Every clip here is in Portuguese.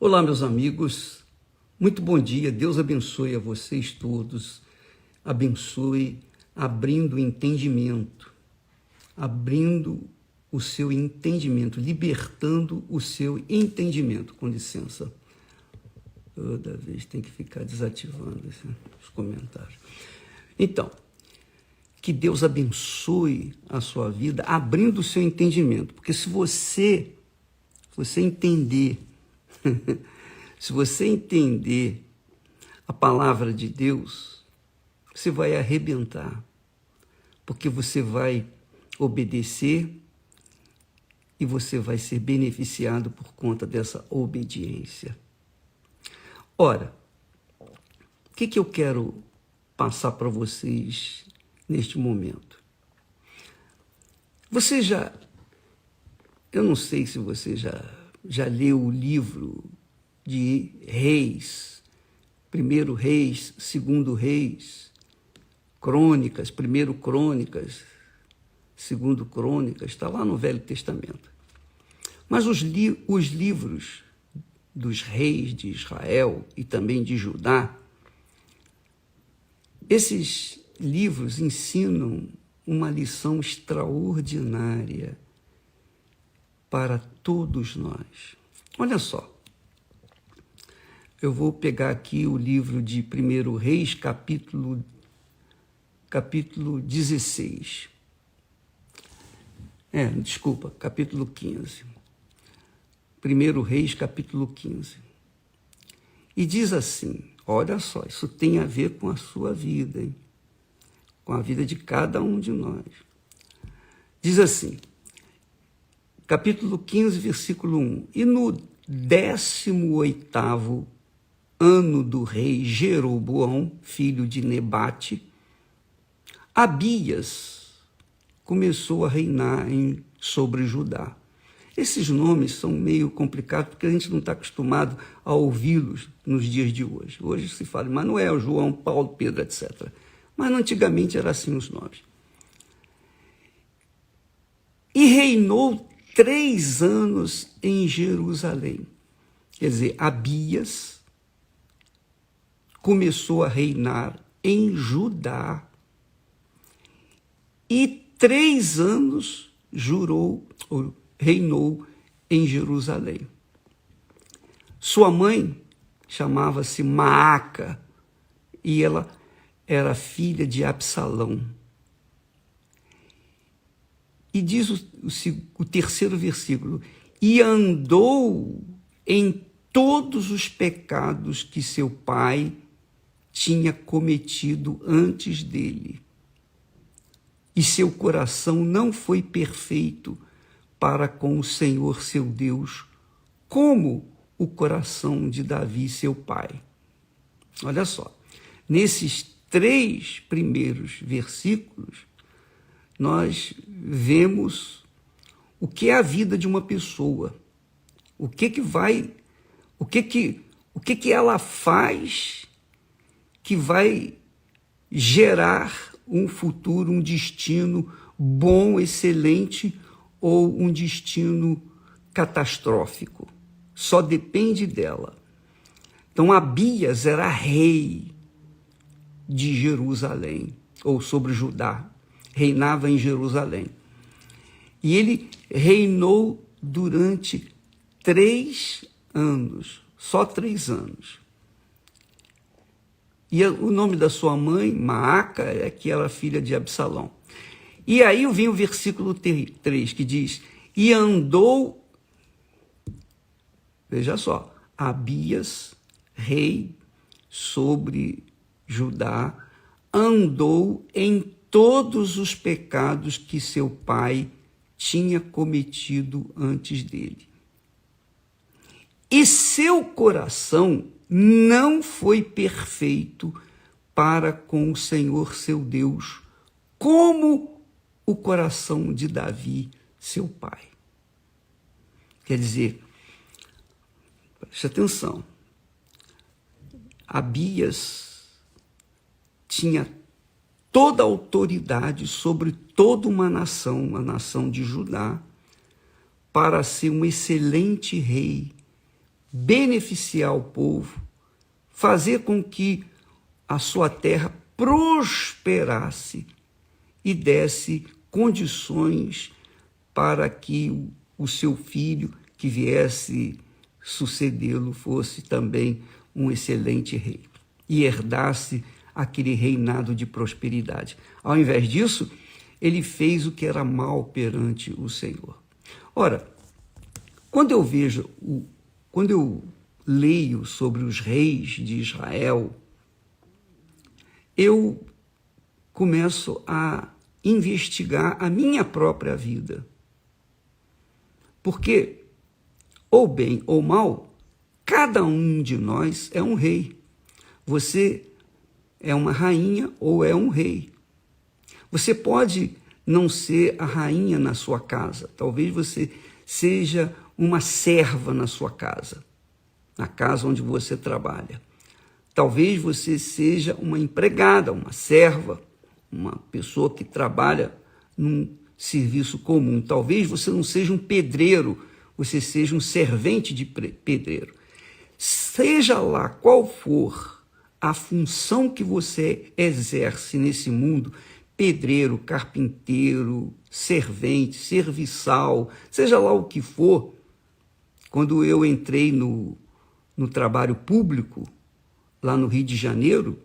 Olá, meus amigos, muito bom dia, Deus abençoe a vocês todos, abençoe abrindo o entendimento, abrindo o seu entendimento, libertando o seu entendimento, com licença. Toda vez tem que ficar desativando os comentários. Então, que Deus abençoe a sua vida, abrindo o seu entendimento, porque se você entender, se você entender a palavra de Deus, você vai arrebentar, porque você vai obedecer e você vai ser beneficiado por conta dessa obediência. Ora, o que eu quero passar para vocês neste momento? Eu não sei se você já leu o livro de Reis, primeiro Reis, segundo Reis, Crônicas, primeiro Crônicas, segundo Crônicas, está lá no Velho Testamento. Mas os livros dos reis de Israel e também de Judá, esses livros ensinam uma lição extraordinária para todos nós. Olha só, eu vou pegar aqui o livro de 1 Reis, capítulo 16. Capítulo 15. 1 Reis, capítulo 15. E diz assim, olha só, isso tem a ver com a sua vida, hein? Com a vida de cada um de nós. Diz assim, capítulo 15, versículo 1. E no 18º ano do rei Jeroboão, filho de Nebate, Abias começou a reinar sobre Judá. Esses nomes são meio complicados, porque a gente não está acostumado a ouvi-los nos dias de hoje. Hoje se fala Manuel, João, Paulo, Pedro, etc. Mas antigamente era assim os nomes. E reinou 3 anos em Jerusalém. Quer dizer, Abias começou a reinar em Judá e 3 anos reinou em Jerusalém. Sua mãe chamava-se Maaca e ela era filha de Absalão. E diz o terceiro versículo, e andou em todos os pecados que seu pai tinha cometido antes dele. E seu coração não foi perfeito para com o Senhor seu Deus, como o coração de Davi, seu pai. Olha só, nesses 3 primeiros versículos, nós vemos o que é a vida de uma pessoa, o que ela faz que vai gerar um futuro, um destino bom, excelente ou um destino catastrófico. Só depende dela. Então, Abias era rei de Jerusalém, ou sobre Judá, reinava em Jerusalém. E ele reinou durante 3 anos, só 3 anos. E o nome da sua mãe, Maaca, é que ela era filha de Absalão. E aí vem o versículo 3, que diz, e andou, veja só, Abias, rei sobre Judá, andou em todos os pecados que seu pai tinha cometido antes dele. E seu coração não foi perfeito para com o Senhor seu Deus, como o coração de Davi, seu pai. Quer dizer, preste atenção, Abias tinha toda a autoridade sobre toda uma nação, a nação de Judá, para ser um excelente rei, beneficiar o povo, fazer com que a sua terra prosperasse e desse condições para que o seu filho que viesse sucedê-lo fosse também um excelente rei e herdasse aquele reinado de prosperidade. Ao invés disso, ele fez o que era mal perante o Senhor. Ora, quando eu leio sobre os reis de Israel, eu começo a investigar a minha própria vida. Porque, ou bem ou mal, cada um de nós é um rei. Você é uma rainha ou é um rei. Você pode não ser a rainha na sua casa. Talvez você seja uma serva na sua casa, na casa onde você trabalha. Talvez você seja uma empregada, uma serva, uma pessoa que trabalha num serviço comum. Talvez você não seja um pedreiro, você seja um servente de pedreiro. Seja lá qual for a função que você exerce nesse mundo, pedreiro, carpinteiro, servente, serviçal, seja lá o que for, quando eu entrei no trabalho público, lá no Rio de Janeiro,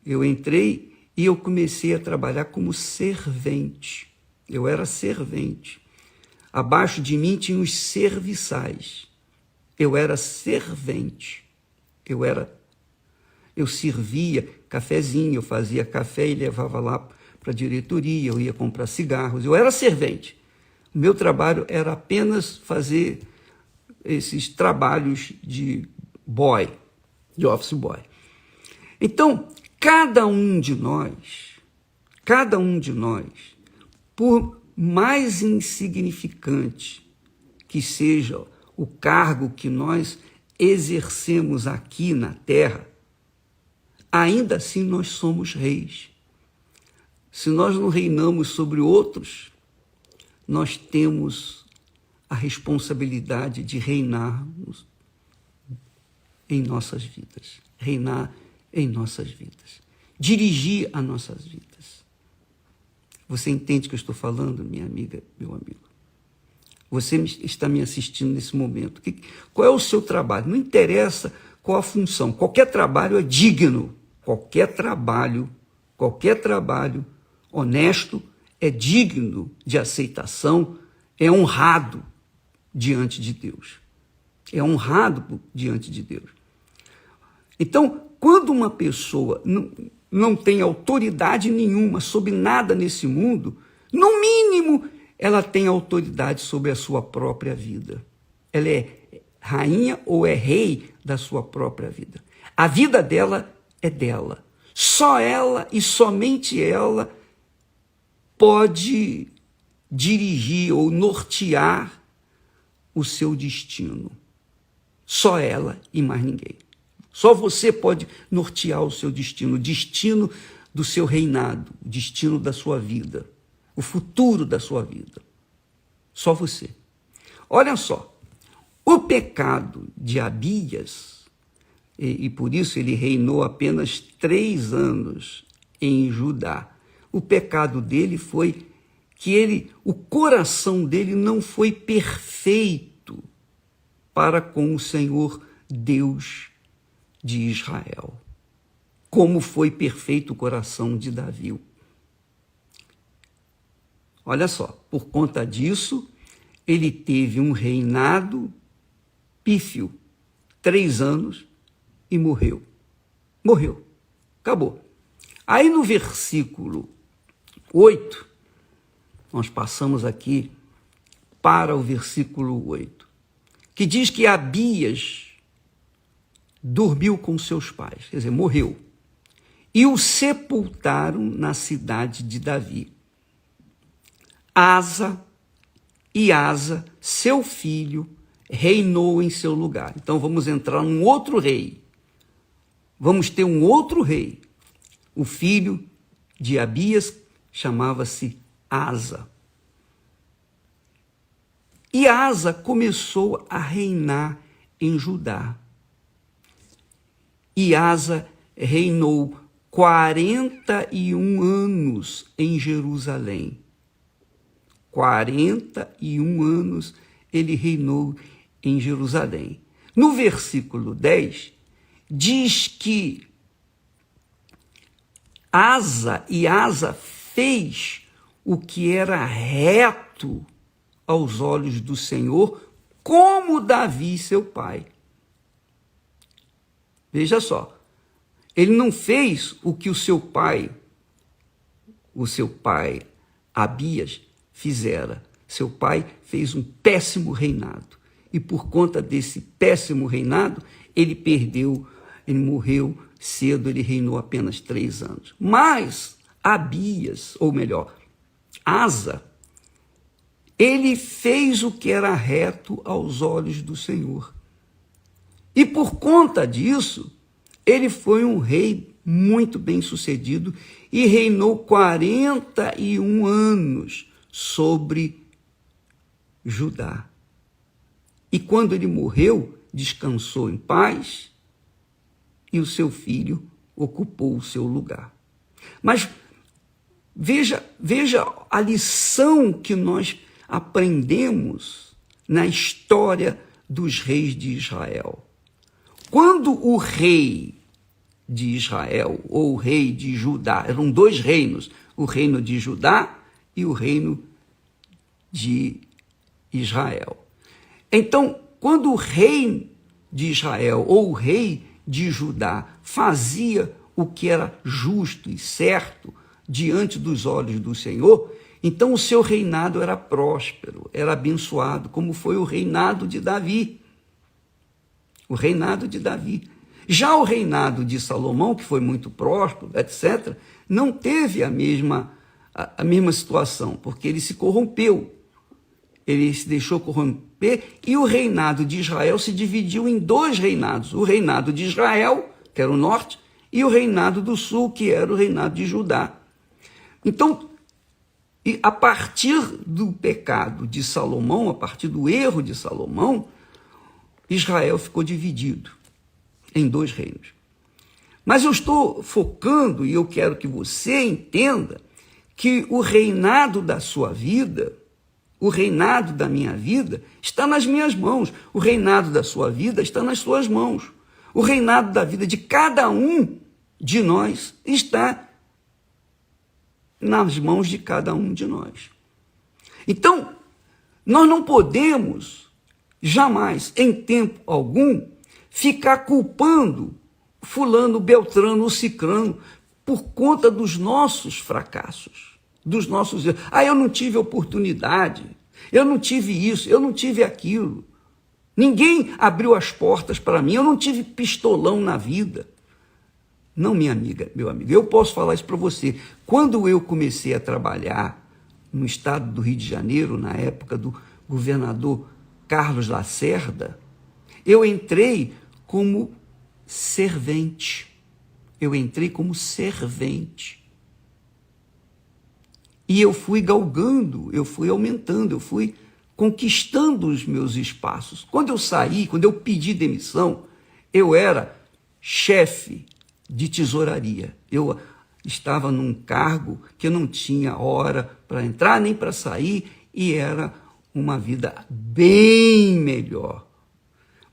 eu entrei e eu comecei a trabalhar como servente. Eu era servente. Abaixo de mim tinha os serviçais. Eu era servente. Eu servia cafezinho, eu fazia café e levava lá para a diretoria, eu ia comprar cigarros. Eu era servente. O meu trabalho era apenas fazer esses trabalhos de boy, de office boy. Então, cada um de nós, por mais insignificante que seja o cargo que nós exercemos aqui na terra, ainda assim nós somos reis. Se nós não reinamos sobre outros, nós temos a responsabilidade de reinarmos em nossas vidas, reinar em nossas vidas, dirigir as nossas vidas. Você entende o que eu estou falando, minha amiga, meu amigo? Você está me assistindo nesse momento. Qual é o seu trabalho? Não interessa qual a função. Qualquer trabalho é digno. Qualquer trabalho honesto é digno de aceitação, é honrado diante de Deus. É honrado diante de Deus. Então, quando uma pessoa não tem autoridade nenhuma sobre nada nesse mundo, no mínimo, ela tem autoridade sobre a sua própria vida. Ela é rainha ou é rei da sua própria vida. A vida dela é dela. Só ela e somente ela pode dirigir ou nortear o seu destino. Só ela e mais ninguém. Só você pode nortear o seu destino, o destino do seu reinado, o destino da sua vida, o futuro da sua vida. Só você. Olha só, o pecado de Abias, e por isso ele reinou apenas 3 anos em Judá. O pecado dele foi que o coração dele não foi perfeito para com o Senhor Deus de Israel, como foi perfeito o coração de Davi. Olha só, por conta disso, ele teve um reinado pífio, 3 anos, e morreu. Morreu. Acabou. Aí no versículo 8, nós passamos aqui para o versículo 8, que diz que Abias dormiu com seus pais, quer dizer, morreu, e o sepultaram na cidade de Davi. Asa, seu filho, reinou em seu lugar. Então vamos entrar num outro rei. Vamos ter um outro rei. O filho de Abias chamava-se Asa. E Asa começou a reinar em Judá. E Asa reinou 41 anos em Jerusalém. 41 anos ele reinou em Jerusalém. No versículo 10, diz que Asa fez o que era reto aos olhos do Senhor, como Davi, seu pai. Veja só, ele não fez o que o seu pai Abias, fizera. Seu pai fez um péssimo reinado. E por conta desse péssimo reinado, ele morreu cedo, ele reinou apenas 3 anos. Mas Abias, ou melhor, Asa, ele fez o que era reto aos olhos do Senhor. E por conta disso, ele foi um rei muito bem-sucedido e reinou 41 anos sobre Judá. E quando ele morreu, descansou em paz e o seu filho ocupou o seu lugar. Mas veja a lição que nós aprendemos na história dos reis de Israel. Quando o rei de Israel, ou o rei de Judá, eram 2 reinos, o reino de Judá e o reino de Israel. Então, quando o rei de Israel, ou o rei de Judá, fazia o que era justo e certo diante dos olhos do Senhor, então o seu reinado era próspero, era abençoado, como foi o reinado de Davi. O reinado de Davi. Já o reinado de Salomão, que foi muito próspero, etc., não teve a mesma situação, porque ele se corrompeu. Ele se deixou corromper e o reinado de Israel se dividiu em 2 reinados. O reinado de Israel, que era o norte, e o reinado do sul, que era o reinado de Judá. Então, a partir do pecado de Salomão, a partir do erro de Salomão, Israel ficou dividido em 2 reinos. Mas eu estou focando, e eu quero que você entenda, que o reinado da sua vida, o reinado da minha vida, está nas minhas mãos. O reinado da sua vida está nas suas mãos. O reinado da vida de cada um de nós está nas mãos de cada um de nós. Então, nós não podemos jamais, em tempo algum, ficar culpando fulano, beltrano ou cicrano por conta dos nossos fracassos, dos nossos erros. Eu não tive oportunidade, eu não tive isso, eu não tive aquilo. Ninguém abriu as portas para mim, eu não tive pistolão na vida. Não, minha amiga, meu amigo, eu posso falar isso para você. Quando eu comecei a trabalhar no estado do Rio de Janeiro, na época do governador Carlos Lacerda, eu entrei como servente. E eu fui galgando, eu fui aumentando, eu fui conquistando os meus espaços. Quando eu saí, quando eu pedi demissão, eu era chefe de tesouraria. Eu estava num cargo que eu não tinha hora para entrar nem para sair e era uma vida bem melhor.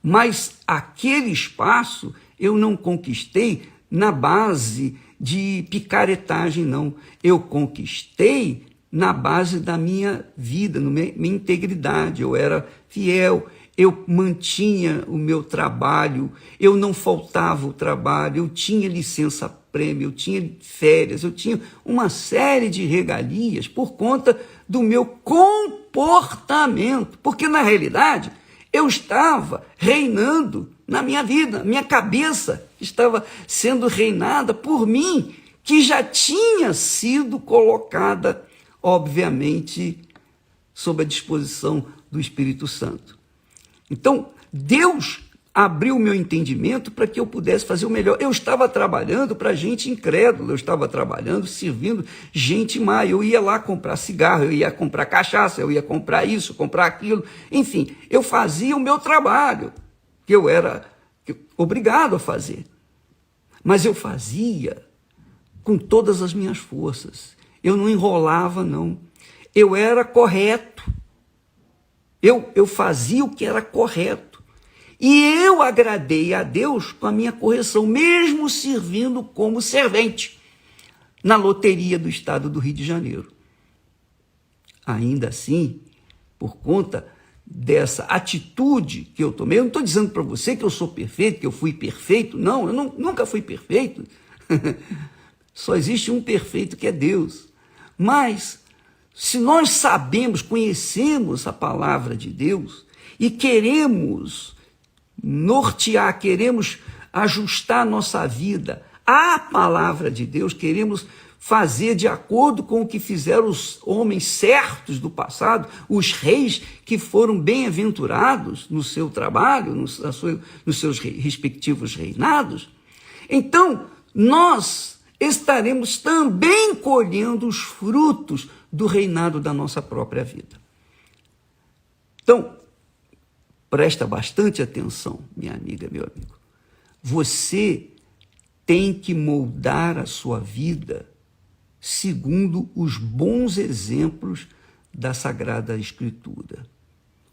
Mas aquele espaço eu não conquistei na base de picaretagem, não. Eu conquistei na base da minha vida, na minha integridade. Eu era fiel, eu mantinha o meu trabalho, eu não faltava o trabalho, eu tinha licença-prêmio, eu tinha férias, eu tinha uma série de regalias por conta do meu comportamento. Porque, na realidade, eu estava reinando na minha vida, minha cabeça estava sendo reinada por mim, que já tinha sido colocada, obviamente, sob a disposição do Espírito Santo. Então, Deus abriu o meu entendimento para que eu pudesse fazer o melhor. Eu estava trabalhando para gente incrédula, eu estava trabalhando, servindo gente má. Eu ia lá comprar cigarro, eu ia comprar cachaça, eu ia comprar isso, comprar aquilo. Enfim, eu fazia o meu trabalho. que eu era obrigado a fazer. Mas eu fazia com todas as minhas forças. Eu não enrolava, não. Eu era correto. Eu fazia o que era correto. E eu agradei a Deus com a minha correção, mesmo servindo como servente na loteria do estado do Rio de Janeiro. Ainda assim, por conta dessa atitude que eu tomei, eu não estou dizendo para você que eu sou perfeito, que eu fui perfeito, não, eu nunca fui perfeito. Só existe um perfeito, que é Deus. Mas, se nós sabemos, conhecemos a palavra de Deus e queremos nortear, queremos ajustar a nossa vida à palavra de Deus, queremos fazer de acordo com o que fizeram os homens certos do passado, os reis que foram bem-aventurados no seu trabalho, nos seus respectivos reinados, então nós estaremos também colhendo os frutos do reinado da nossa própria vida. Então, presta bastante atenção, minha amiga, meu amigo. Você tem que moldar a sua vida segundo os bons exemplos da Sagrada Escritura.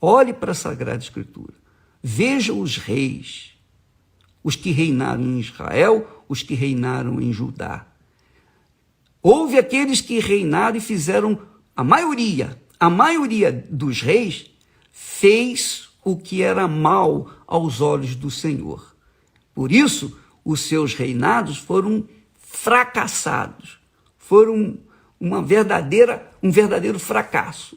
Olhe para a Sagrada Escritura. Veja os reis, os que reinaram em Israel, os que reinaram em Judá. Houve aqueles que reinaram e fizeram, a maioria dos reis fez o que era mal aos olhos do Senhor. Por isso, os seus reinados foram fracassados, foram um verdadeiro fracasso.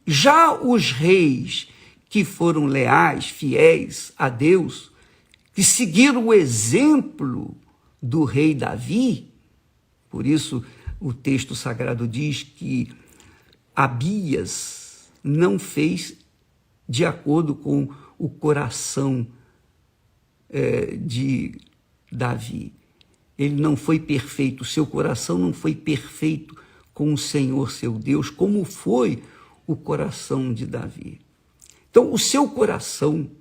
Já os reis que foram leais, fiéis a Deus, que seguiram o exemplo do rei Davi, por isso o texto sagrado diz que Abias não fez de acordo com o coração de Davi. Ele não foi perfeito, o seu coração não foi perfeito com o Senhor, seu Deus, como foi o coração de Davi. Então, o seu coração,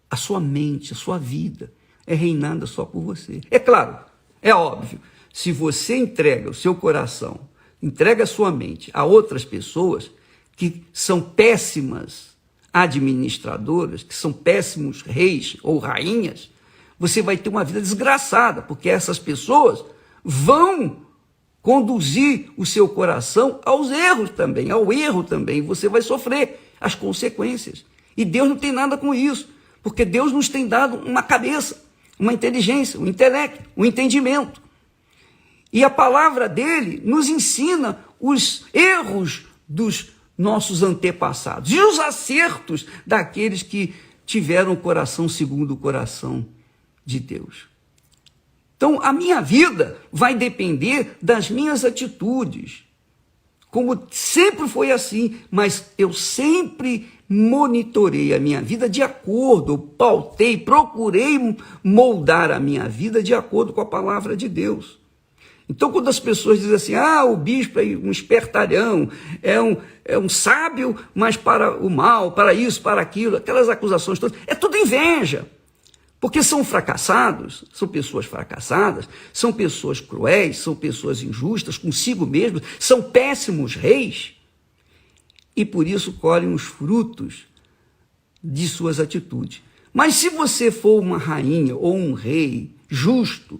a sua mente, a sua vida é reinada só por você. É claro, é óbvio, se você entrega o seu coração, entrega a sua mente a outras pessoas que são péssimas administradoras, que são péssimos reis ou rainhas, você vai ter uma vida desgraçada, porque essas pessoas vão conduzir o seu coração aos erros também, ao erro também. Você vai sofrer as consequências. E Deus não tem nada com isso, porque Deus nos tem dado uma cabeça, uma inteligência, um intelecto, um entendimento. E a palavra dele nos ensina os erros dos nossos antepassados e os acertos daqueles que tiveram o coração segundo o coração de Deus. Então, a minha vida vai depender das minhas atitudes, como sempre foi assim, mas eu sempre monitorei a minha vida de acordo, pautei, procurei moldar a minha vida de acordo com a palavra de Deus. Então, quando as pessoas dizem assim, o bispo é um espertalhão, é um sábio, mas para o mal, para isso, para aquilo, aquelas acusações todas, é tudo inveja. Porque são fracassados, são pessoas fracassadas, são pessoas cruéis, são pessoas injustas consigo mesmos, são péssimos reis e por isso colhem os frutos de suas atitudes. Mas se você for uma rainha ou um rei justo,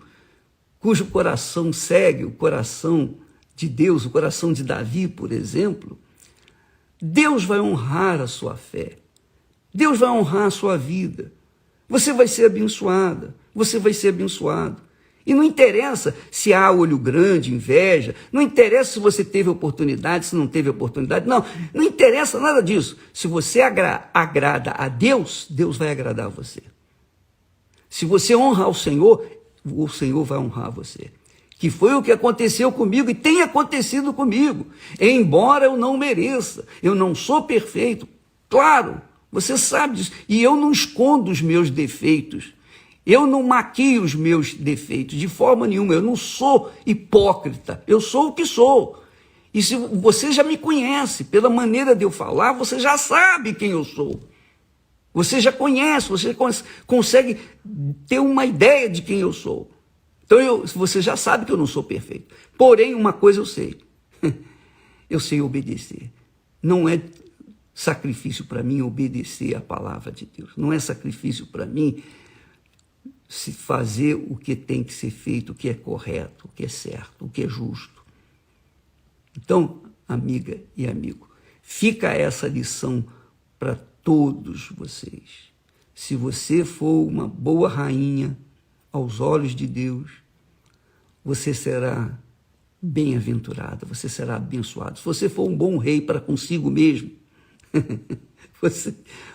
cujo coração segue o coração de Deus, o coração de Davi, por exemplo, Deus vai honrar a sua fé, Deus vai honrar a sua vida. Você vai ser abençoada, você vai ser abençoado. E não interessa se há olho grande, inveja, não interessa se você teve oportunidade, se não teve oportunidade, não interessa nada disso. Se você agrada a Deus, Deus vai agradar a você. Se você honra o Senhor vai honrar você. Que foi o que aconteceu comigo e tem acontecido comigo. Embora eu não mereça, eu não sou perfeito, claro, você sabe disso. E eu não escondo os meus defeitos. Eu não maquio os meus defeitos de forma nenhuma. Eu não sou hipócrita. Eu sou o que sou. E se você já me conhece, pela maneira de eu falar, você já sabe quem eu sou. Você já conhece, você consegue ter uma ideia de quem eu sou. Então você já sabe que eu não sou perfeito. Porém, uma coisa eu sei. Eu sei obedecer. Não é sacrifício para mim obedecer a palavra de Deus. Não é sacrifício para mim se fazer o que tem que ser feito, o que é correto, o que é certo, o que é justo. Então, amiga e amigo, fica essa lição para todos vocês. Se você for uma boa rainha aos olhos de Deus, você será bem-aventurada, você será abençoado. Se você for um bom rei para consigo mesmo,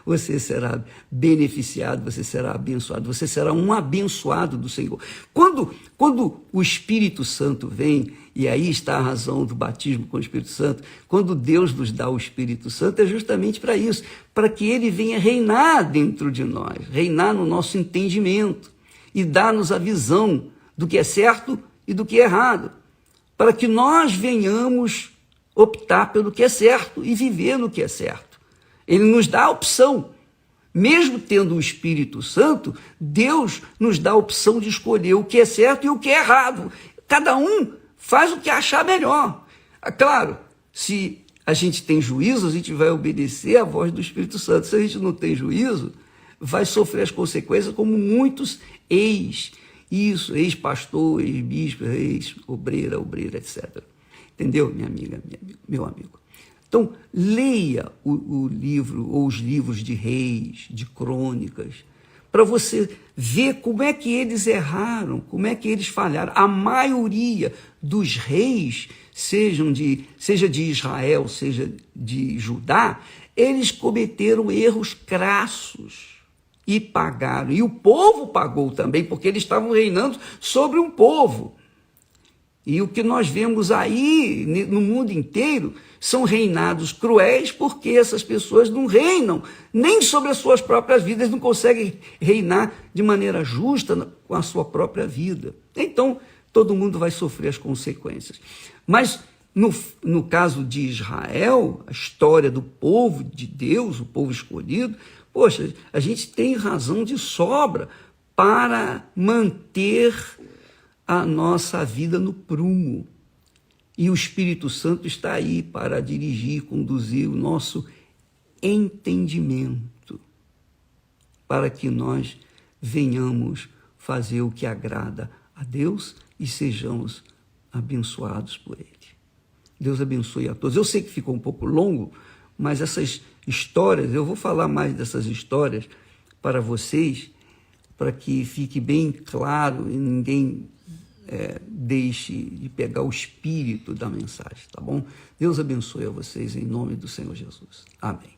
você será beneficiado, você será abençoado, você será um abençoado do Senhor. Quando o Espírito Santo vem, e aí está a razão do batismo com o Espírito Santo, quando Deus nos dá o Espírito Santo, é justamente para isso, para que ele venha reinar dentro de nós, reinar no nosso entendimento e dar-nos a visão do que é certo e do que é errado, para que nós venhamos optar pelo que é certo e viver no que é certo. Ele nos dá a opção. Mesmo tendo o Espírito Santo, Deus nos dá a opção de escolher o que é certo e o que é errado. Cada um faz o que achar melhor. Claro, se a gente tem juízo, a gente vai obedecer à voz do Espírito Santo. Se a gente não tem juízo, vai sofrer as consequências como muitos ex-pastor, ex-bispo, ex-obreira, etc. Entendeu, minha amiga, meu amigo? Então, leia o livro ou os livros de reis, de crônicas, para você ver como é que eles erraram, como é que eles falharam. A maioria dos reis, seja de Israel, seja de Judá, eles cometeram erros crassos e pagaram. E o povo pagou também, porque eles estavam reinando sobre um povo. E o que nós vemos aí no mundo inteiro são reinados cruéis, porque essas pessoas não reinam nem sobre as suas próprias vidas, não conseguem reinar de maneira justa com a sua própria vida. Então, todo mundo vai sofrer as consequências. Mas, no caso de Israel, a história do povo de Deus, o povo escolhido, poxa, a gente tem razão de sobra para manter a nossa vida no prumo. E o Espírito Santo está aí para dirigir, conduzir o nosso entendimento, para que nós venhamos fazer o que agrada a Deus e sejamos abençoados por Ele. Deus abençoe a todos. Eu sei que ficou um pouco longo, mas essas histórias, eu vou falar mais dessas histórias para vocês, para que fique bem claro e ninguém deixe de pegar o espírito da mensagem, tá bom? Deus abençoe a vocês em nome do Senhor Jesus. Amém.